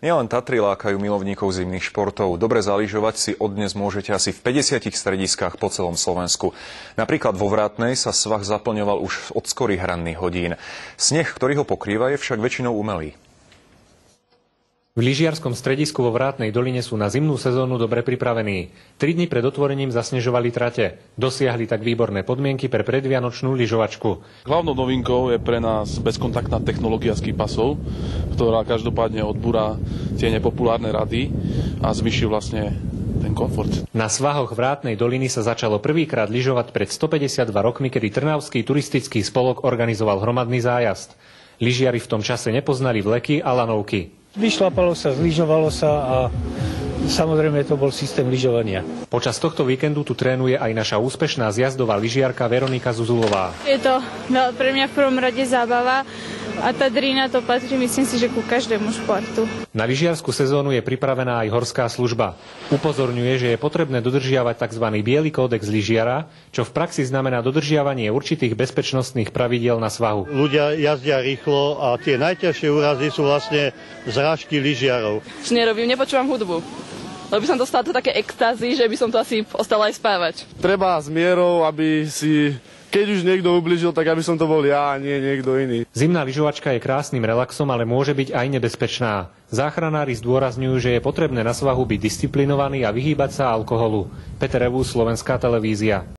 Nielen Tatry lákajú milovníkov zimných športov. Dobre zalyžovať si odnes môžete asi v 50 strediskách po celom Slovensku. Napríklad vo Vrátnej sa svah zaplňoval už od skorých ranných hodín. Sneh, ktorý ho pokrýva, je však väčšinou umelý. V lyžiarskom stredisku vo Vrátnej doline sú na zimnú sezónu dobre pripravení. 3 dni pred otvorením zasnežovali trate. Dosiahli tak výborné podmienky pre predvianočnú lyžovačku. Hlavnou novinkou je pre nás bezkontaktná technológia ski pasov, ktorá každopádne odbúra tie nepopulárne rady a zvyší vlastne ten komfort. Na svahoch Vrátnej doliny sa začalo prvýkrát lyžovať pred 152 rokmi, kedy Trnavský turistický spolok organizoval hromadný zájazd. Lyžiari v tom čase nepoznali vleky a lanovky. Vyšlapalo sa, zlyžovalo sa a samozrejme to bol systém lyžovania. Počas tohto víkendu tu trénuje aj naša úspešná zjazdová lyžiarka Veronika Zuzulová. Je to pre mňa v prvom rade zábava a tá drína to patrí, myslím si, že ku každému športu. Na lyžiarsku sezónu je pripravená aj horská služba. Upozorňuje, že je potrebné dodržiavať tzv. Biely kódex lyžiara, čo v praxi znamená dodržiavanie určitých bezpečnostných pravidiel na svahu. Ľudia jazdia rýchlo a tie najťažšie úrazy sú vlastne zrážky lyžiarov. Nerobím, nepočúvam hudbu. Lebo by som dostala to také extázy, že by som to asi ostala aj spávať. Treba s mierou, aby si, keď už niekto ublížil, tak aby som to bol ja a nie niekto iný. Zimná lyžovačka je krásnym relaxom, ale môže byť aj nebezpečná. Záchranári zdôrazňujú, že je potrebné na svahu byť disciplinovaný a vyhýbať sa alkoholu. Peter Revús, Slovenská televízia.